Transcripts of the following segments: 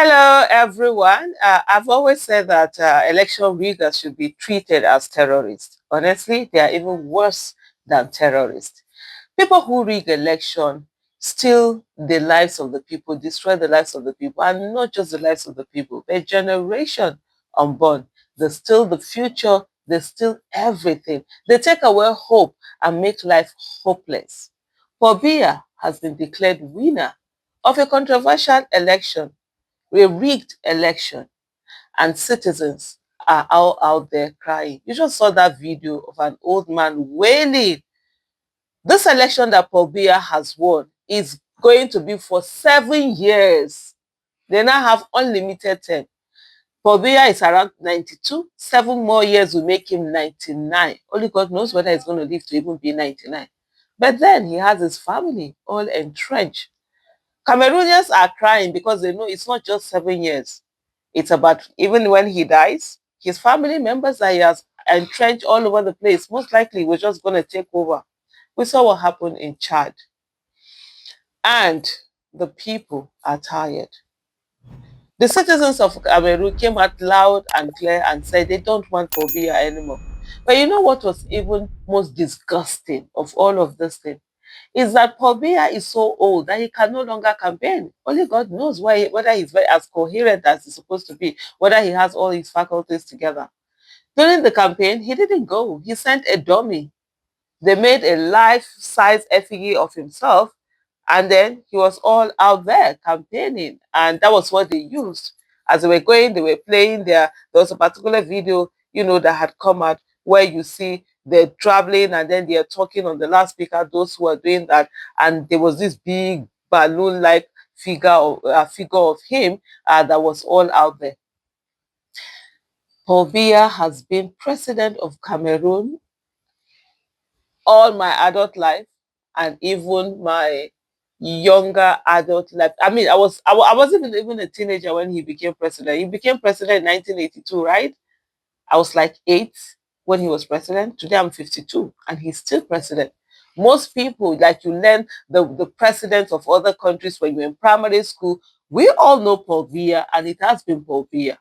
Hello, everyone. I've always said that election riggers should be treated as terrorists. Honestly, they are even worse than terrorists. People who rig election steal the lives of the people, destroy the lives of the people, and not just the lives of the people, a generation unborn. They steal the future, they steal everything. They take away hope and make life hopeless. Paul Biya has been declared winner of a controversial election, a rigged election, and citizens are all out there crying. You just saw that video of an old man wailing. This election that Paul Biya has won is going to be for 7 years. They now have unlimited term. Paul Biya is around 92. 7 more years will make him 99. Only God knows whether he's going to live to even be 99. But then he has his family all entrenched. Cameroonians are crying because they know it's not just 7 years. It's about, even when he dies, his family members that he has entrenched all over the place, most likely we're just going to take over. We saw what happened in Chad. And the people are tired. The citizens of Cameroon came out loud and clear and said they don't want Paul Biya anymore. But you know what was even most disgusting of all of this thing? Is that Paul Biya is so old that he can no longer campaign. Only God knows why, whether he's as coherent as he's supposed to be, whether he has all his faculties together. During the campaign, he didn't go. He sent a dummy. They made a life-size effigy of himself, and then he was all out there campaigning, and that was what they used. As they were going, they were playing there. There was a particular video, that had come out where you see they're traveling and then they're talking on the loudspeaker, those who are doing that, and there was this big balloon-like figure of him that was all out there. Paul Biya has been president of Cameroon all my adult life and even my younger adult life. I mean, I wasn't even a teenager when he became president. He became president in 1982, right? I was like 8 when he was president. Today I'm 52 and he's still president. Most people, like, you learn the presidents of other countries when you're in primary school. We all know Paul Biya, and it has been Paul Biya,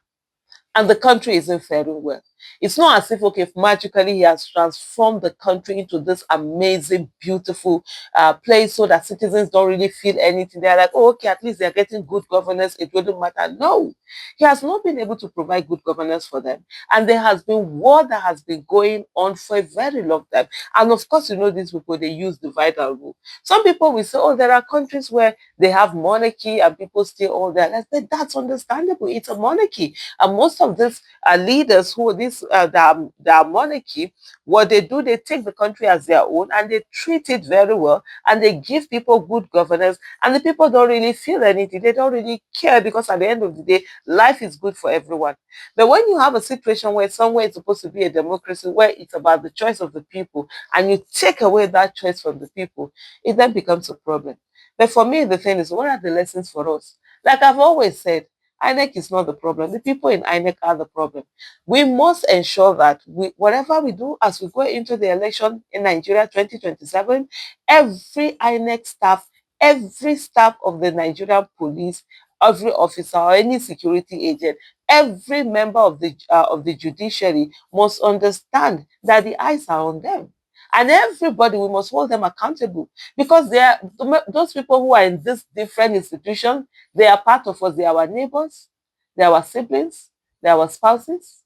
and the country isn't faring well. It's not as if, okay, if magically he has transformed the country into this amazing, beautiful place so that citizens don't really feel anything. They're like, oh, okay, at least they're getting good governance. It wouldn't matter. No, he has not been able to provide good governance for them. And there has been war that has been going on for a very long time. And of course, these people, they use divide and rule. Some people will say, oh, there are countries where they have monarchy and people stay all their lives. But that's understandable. It's a monarchy. And most of these leaders who that monarchy, what they do, they take the country as their own and they treat it very well and they give people good governance, and the people don't really feel anything. They don't really care, because at the end of the day, life is good for everyone. But when you have a situation where somewhere it's supposed to be a democracy, where it's about the choice of the people, and you take away that choice from the people, it then becomes a problem. But for me, the thing is, what are the lessons for us? Like I've always said, INEC is not the problem. The people in INEC are the problem. We must ensure that whatever we do as we go into the election in Nigeria 2027, every INEC staff, every staff of the Nigerian police, every officer or any security agent, every member of the judiciary must understand that the eyes are on them. And everybody, we must hold them accountable, because they are those people who are in this different institution. They are part of us. They are our neighbors, they are our siblings, they are our spouses,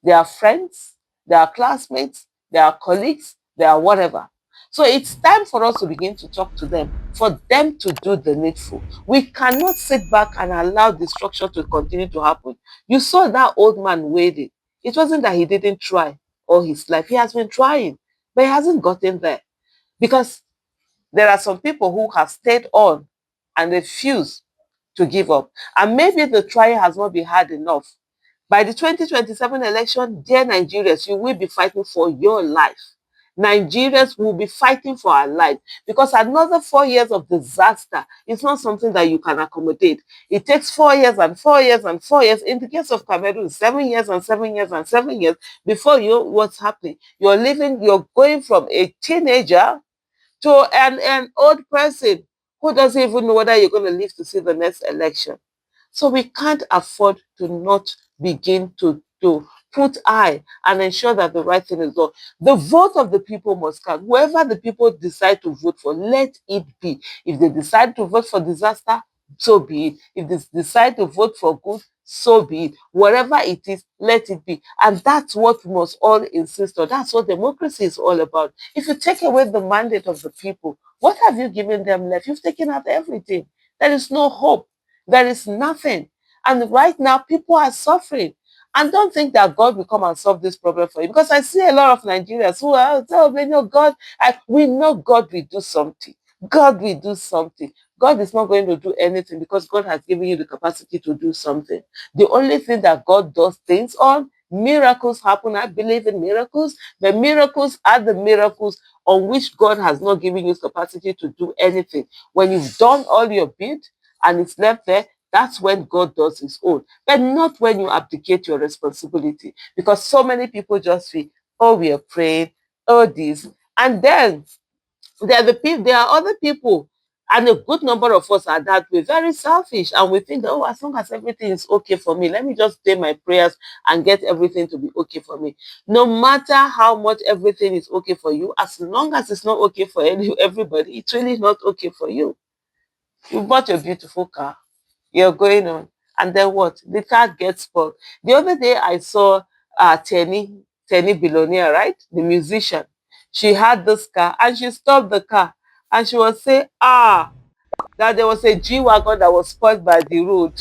they are friends, they are classmates, they are colleagues, they are whatever. So it's time for us to begin to talk to them, for them to do the needful. We cannot sit back and allow destruction to continue to happen. You saw that old man waiting. It wasn't that he didn't try all his life. He has been trying, but he hasn't gotten there, because there are some people who have stayed on and refused to give up. And maybe the trial has not been hard enough. By the 2027 election, dear Nigerians, you will be fighting for your life. Nigerians will be fighting for our life, because another 4 years of disaster is not something that you can accommodate. It takes 4 years and 4 years and 4 years. In the case of Cameroon, 7 years and 7 years and 7 years before you know what's happening. You're going from a teenager to an old person who doesn't even know whether you're going to live to see the next election. So we can't afford to not begin to put eye and ensure that the right thing is done. The vote of the people must count. Whoever the people decide to vote for, let it be. If they decide to vote for disaster, so be it. If they decide to vote for good, so be it. Whatever it is, let it be. And that's what we must all insist on. That's what democracy is all about. If you take away the mandate of the people, what have you given them left? You've taken out everything. There is no hope. There is nothing. And right now, people are suffering. And don't think that God will come and solve this problem for you. Because I see a lot of Nigerians who are, oh, we know God. We know God will do something. God will do something. God is not going to do anything because God has given you the capacity to do something. The only thing that God does things on, miracles happen. I believe in miracles. The miracles are the miracles on which God has not given you capacity to do anything. When you've done all your bit and it's left there, that's when God does his own. But not when you abdicate your responsibility. Because so many people just feel, oh, we are praying, oh, this. And then there are other people, and a good number of us are that way, very selfish, and we think, oh, as long as everything is okay for me, let me just say my prayers and get everything to be okay for me. No matter how much everything is okay for you, as long as it's not okay for everybody, it's really not okay for you. You bought a beautiful car, you're going on, and then what? The car gets spoiled. The other day I saw Tenny Billionaire, right? The musician. She had this car and she stopped the car and she was saying, that there was a G-Wagon that was spoiled by the road,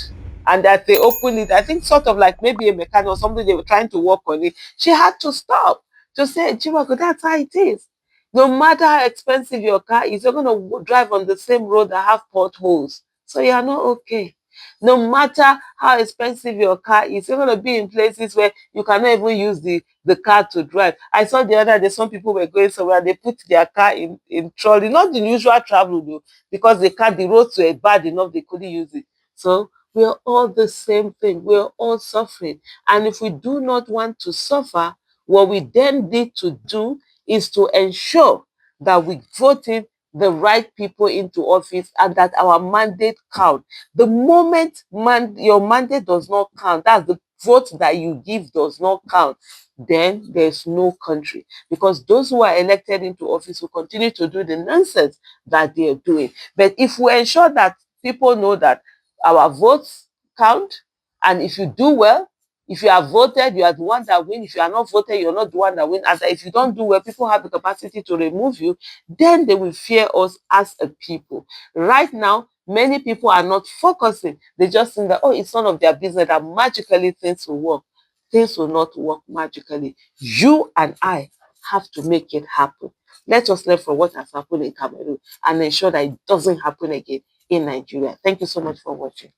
and that they opened it. I think sort of like maybe a mechanic or something, they were trying to work on it. She had to stop to say, G-Wagon, that's how it is. No matter how expensive your car is, you're going to drive on the same road that have potholes. So you're not okay. No matter how expensive your car is, you're going to be in places where you cannot even use the car to drive. I saw the other day, some people were going somewhere, they put their car in trolley, not the usual travel though, because the roads were bad enough, they couldn't use it. So we're all the same thing. We're all suffering. And if we do not want to suffer, what we then need to do is to ensure that we vote in the right people into office and that our mandate count. The moment your mandate does not count, that's the vote that you give does not count, then there's no country. Because those who are elected into office will continue to do the nonsense that they are doing. But if we ensure that people know that our votes count, and if you do well, if you are voted, you are the one that win. If you are not voted, you're not the one that win. And if you don't do well, people have the capacity to remove you, then they will fear us as a people. Right now, many people are not focusing. They just think that, oh, it's none of their business, that magically things will work. Things will not work magically. You and I have to make it happen. Let us learn from what has happened in Cameroon and ensure that it doesn't happen again in Nigeria. Thank you so much for watching.